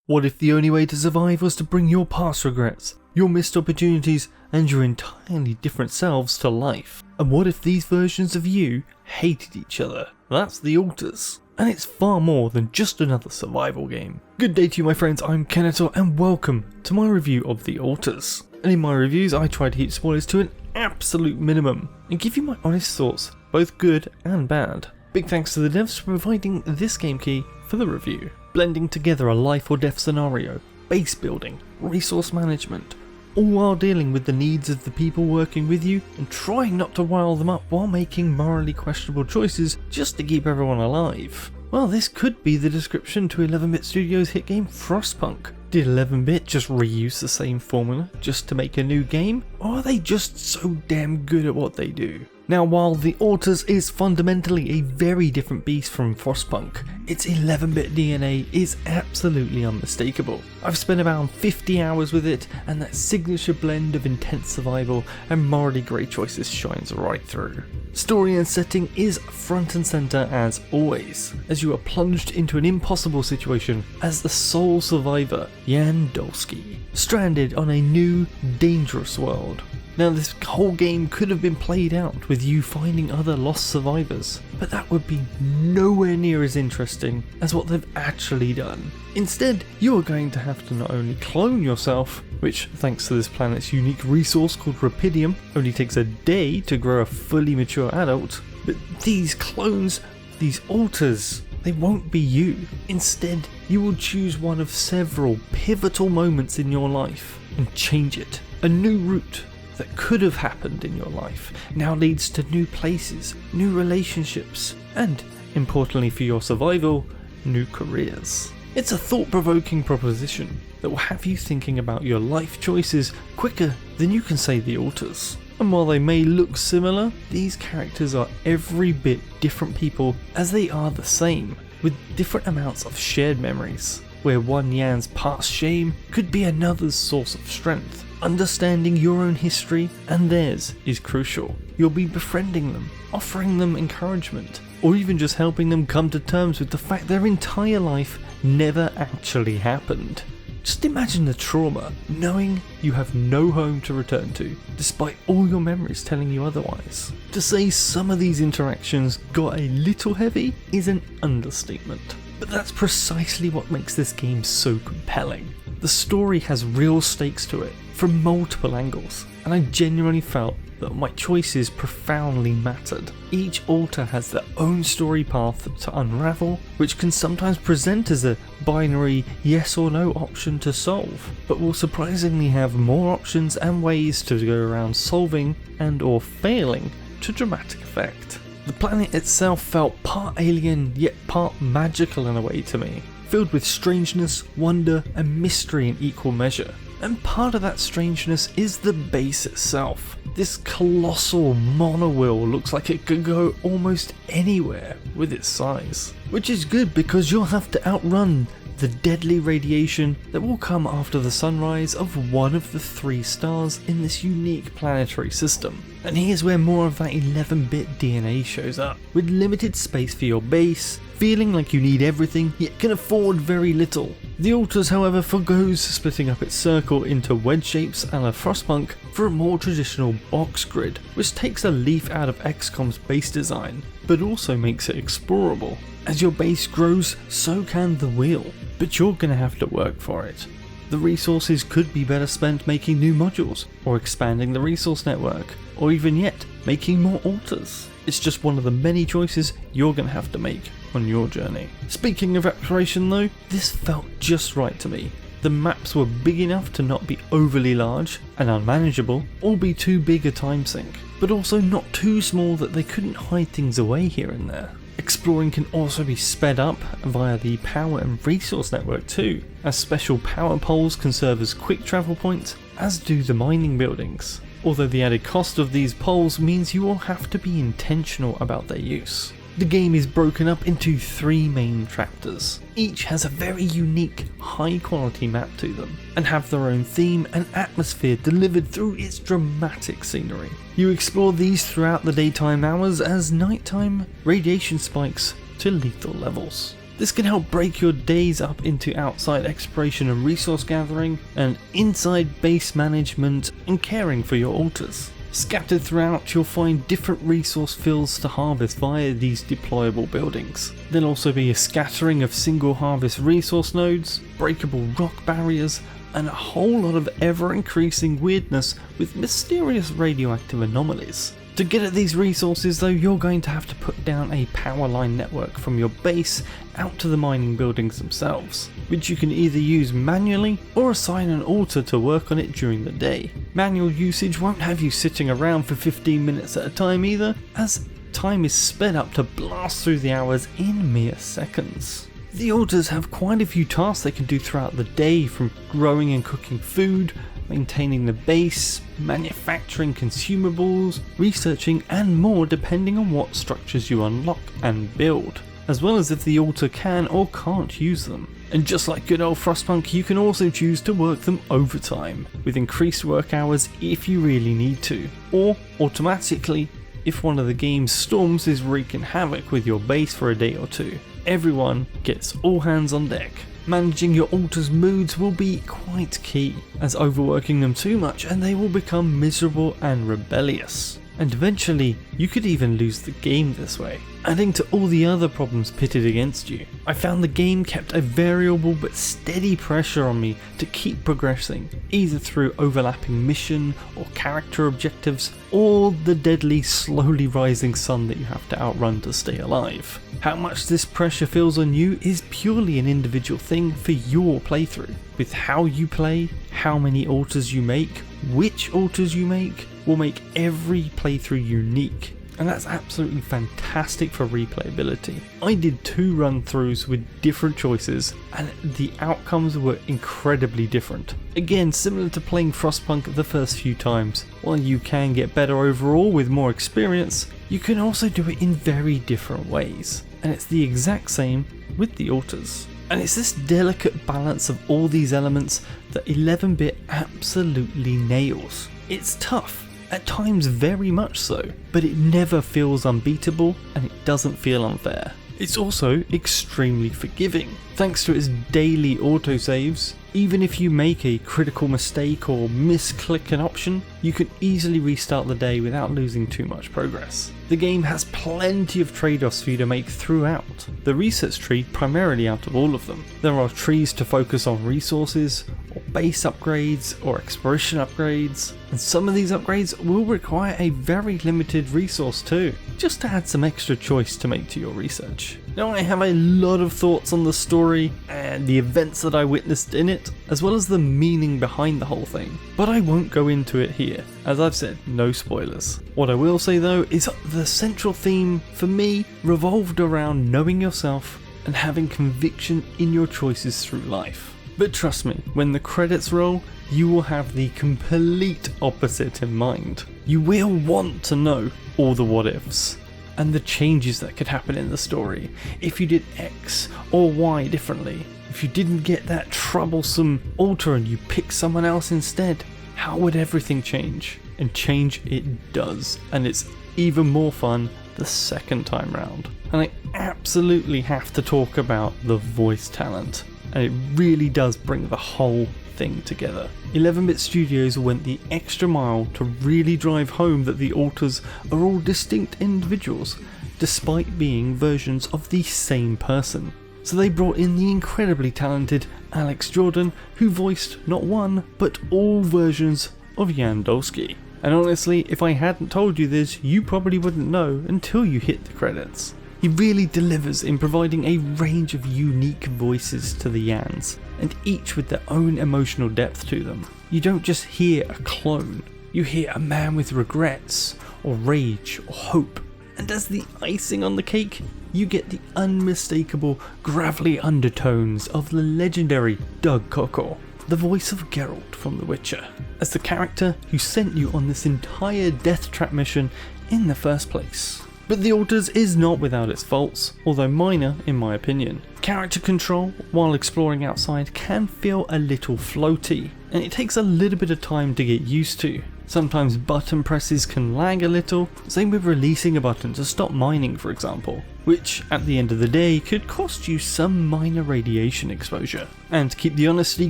What if the only way to survive was to bring your past regrets, your missed opportunities, and your entirely different selves to life? And what if these versions of you hated each other? That's The Alters, and it's far more than just another survival game. Good day to you, my friends, I'm Kenator, and welcome to my review of The Alters. And in my reviews I try to keep spoilers to an absolute minimum, and give you my honest thoughts, both good and bad. Big thanks to the devs for providing this game key for the review. Blending together a life or death scenario, base building, resource management, all while dealing with the needs of the people working with you and trying not to rile them up while making morally questionable choices just to keep everyone alive. Well, this could be the description to 11-bit Studios' hit game Frostpunk. Did 11-bit just reuse the same formula just to make a new game? Or are they just so damn good at what they do? Now, while The Alters is fundamentally a very different beast from Frostpunk, its 11-bit DNA is absolutely unmistakable. I've spent about 50 hours with it, and that signature blend of intense survival and morally grey choices shines right through. Story and setting is front and centre as always, as you are plunged into an impossible situation as the sole survivor, Jan Dolski, stranded on a new, dangerous world. Now, this whole game could have been played out with you finding other lost survivors, but that would be nowhere near as interesting as what they've actually done. Instead, you are going to have to not only clone yourself, which thanks to this planet's unique resource called Rapidium only takes a day to grow a fully mature adult, but these clones, these alters, they won't be you. Instead, you will choose one of several pivotal moments in your life and change it. A new route that could have happened in your life now leads to new places, new relationships, and, importantly for your survival, new careers. It's a thought-provoking proposition that will have you thinking about your life choices quicker than you can say The Alters. And while they may look similar, these characters are every bit different people as they are the same, with different amounts of shared memories, where one Jan's past shame could be another's source of strength. Understanding your own history and theirs is crucial. You'll be befriending them, offering them encouragement, or even just helping them come to terms with the fact their entire life never actually happened. Just imagine the trauma, knowing you have no home to return to, despite all your memories telling you otherwise. To say some of these interactions got a little heavy is an understatement. But that's precisely what makes this game so compelling. The story has real stakes to it, from multiple angles, and I genuinely felt that my choices profoundly mattered. Each alter has their own story path to unravel, which can sometimes present as a binary yes or no option to solve, but will surprisingly have more options and ways to go around solving and or failing to dramatic effect. The planet itself felt part alien yet part magical in a way to me, filled with strangeness, wonder and mystery in equal measure. And part of that strangeness is the base itself. This colossal monowheel looks like it could go almost anywhere with its size, which is good because you'll have to outrun the deadly radiation that will come after the sunrise of one of the 3 stars in this unique planetary system. And here's where more of that 11-bit DNA shows up, with limited space for your base, feeling like you need everything yet can afford very little. The Alters, however, forgoes splitting up its circle into wedge shapes a la Frostpunk for a more traditional box grid, which takes a leaf out of XCOM's base design, but also makes it explorable. As your base grows, so can the wheel, but you're gonna have to work for it. The resources could be better spent making new modules, or expanding the resource network, or even yet, making more alters. It's just one of the many choices you're gonna have to make on your journey. Speaking of exploration though, this felt just right to me. The maps were big enough to not be overly large and unmanageable, or be too big a time sink, but also not too small that they couldn't hide things away here and there. Exploring can also be sped up via the power and resource network too, as special power poles can serve as quick travel points, as do the mining buildings. Although the added cost of these poles means you will have to be intentional about their use. The game is broken up into 3 main chapters. Each has a very unique, high quality map to them, and have their own theme and atmosphere delivered through its dramatic scenery. You explore these throughout the daytime hours as nighttime radiation spikes to lethal levels. This can help break your days up into outside exploration and resource gathering, and inside base management and caring for your alters. Scattered throughout, you'll find different resource fields to harvest via these deployable buildings. There'll also be a scattering of single harvest resource nodes, breakable rock barriers, and a whole lot of ever increasing weirdness with mysterious radioactive anomalies. To get at these resources though, you're going to have to put down a power line network from your base out to the mining buildings themselves, which you can either use manually or assign an alter to work on it during the day. Manual usage won't have you sitting around for 15 minutes at a time either, as time is sped up to blast through the hours in mere seconds. The alters have quite a few tasks they can do throughout the day, from growing and cooking food, maintaining the base, manufacturing consumables, researching and more depending on what structures you unlock and build, as well as if the alter can or can't use them. And just like good old Frostpunk, you can also choose to work them overtime, with increased work hours if you really need to, or automatically if one of the game's storms is wreaking havoc with your base for a day or two. Everyone gets all hands on deck. Managing your alters' moods will be quite key, as overworking them too much and they will become miserable and rebellious. And eventually, you could even lose the game this way. Adding to all the other problems pitted against you, I found the game kept a variable but steady pressure on me to keep progressing, either through overlapping mission or character objectives, or the deadly slowly rising sun that you have to outrun to stay alive. How much this pressure feels on you is purely an individual thing for your playthrough. With how you play, how many alters you make, which alters you make, will make every playthrough unique, and that's absolutely fantastic for replayability. I did 2 run-throughs with different choices and the outcomes were incredibly different. Again, similar to playing Frostpunk the first few times, while you can get better overall with more experience, you can also do it in very different ways, and it's the exact same with the alters. And it's this delicate balance of all these elements that 11-bit absolutely nails. It's tough, at times very much so, but it never feels unbeatable and it doesn't feel unfair. It's also extremely forgiving. Thanks to its daily autosaves, even if you make a critical mistake or misclick an option, you can easily restart the day without losing too much progress. The game has plenty of trade-offs for you to make throughout, the research tree primarily out of all of them. There are trees to focus on resources, or base upgrades, or exploration upgrades, and some of these upgrades will require a very limited resource too, just to add some extra choice to make to your research. Now I have a lot of thoughts on the story and the events that I witnessed in it, as well as the meaning behind the whole thing, but I won't go into it here. As I've said, no spoilers. What I will say though is the central theme for me revolved around knowing yourself and having conviction in your choices through life. But trust me, when the credits roll, you will have the complete opposite in mind. You will want to know all the what ifs and the changes that could happen in the story if you did X or Y differently. If you didn't get that troublesome alter and you pick someone else instead, how would everything change? And change it does, and it's even more fun the second time round. And I absolutely have to talk about the voice talent, and it really does bring the whole thing together. 11-bit Studios went the extra mile to really drive home that the alters are all distinct individuals, despite being versions of the same person. So they brought in the incredibly talented Alex Jordan, who voiced not one, but all versions of Jan Dolski. And honestly, if I hadn't told you this, you probably wouldn't know until you hit the credits. He really delivers in providing a range of unique voices to the Jans, and each with their own emotional depth to them. You don't just hear a clone, you hear a man with regrets, or rage, or hope. And as the icing on the cake, you get the unmistakable gravelly undertones of the legendary Doug Cockle, the voice of Geralt from The Witcher, as the character who sent you on this entire death trap mission in the first place. But The Alters is not without its faults, although minor in my opinion. Character control while exploring outside can feel a little floaty, and it takes a little bit of time to get used to. Sometimes button presses can lag a little, same with releasing a button to stop mining for example, which at the end of the day could cost you some minor radiation exposure. And to keep the honesty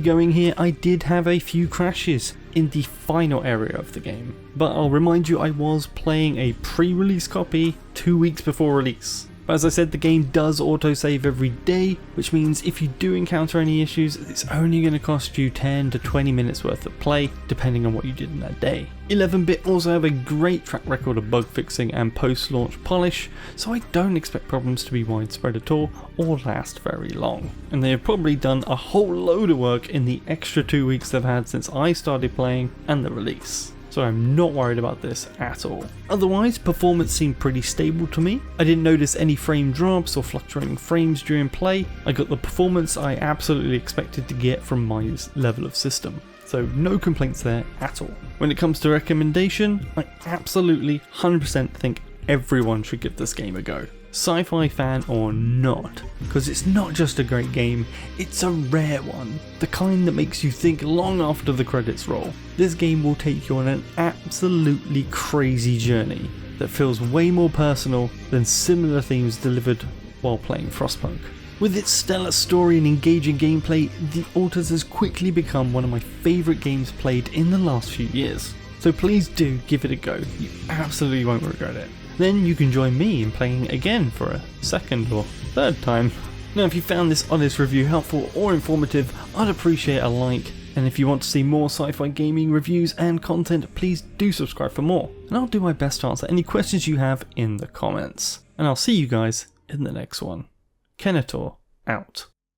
going here, I did have a few crashes in the final area of the game, but I'll remind you I was playing a pre-release copy 2 weeks before release. But as I said, the game does autosave every day, which means if you do encounter any issues, it's only going to cost you 10 to 20 minutes worth of play, depending on what you did in that day. 11-bit also have a great track record of bug fixing and post-launch polish, so I don't expect problems to be widespread at all or last very long. And they have probably done a whole load of work in the extra 2 weeks they've had since I started playing and the release. So I'm not worried about this at all. Otherwise, performance seemed pretty stable to me. I didn't notice any frame drops or fluctuating frames during play. I got the performance I absolutely expected to get from my level of system. So no complaints there at all. When it comes to recommendation, I absolutely 100% think everyone should give this game a go. Sci-fi fan or not, because it's not just a great game, it's a rare one, the kind that makes you think long after the credits roll. This game will take you on an absolutely crazy journey that feels way more personal than similar themes delivered while playing Frostpunk. With its stellar story and engaging gameplay, The Alters has quickly become one of my favourite games played in the last few years. So please do give it a go, you absolutely won't regret it. Then you can join me in playing again for a second or third time. Now if you found this honest review helpful or informative, I'd appreciate a like, and if you want to see more sci-fi gaming reviews and content, please do subscribe for more, and I'll do my best to answer any questions you have in the comments. And I'll see you guys in the next one. Kenator, out.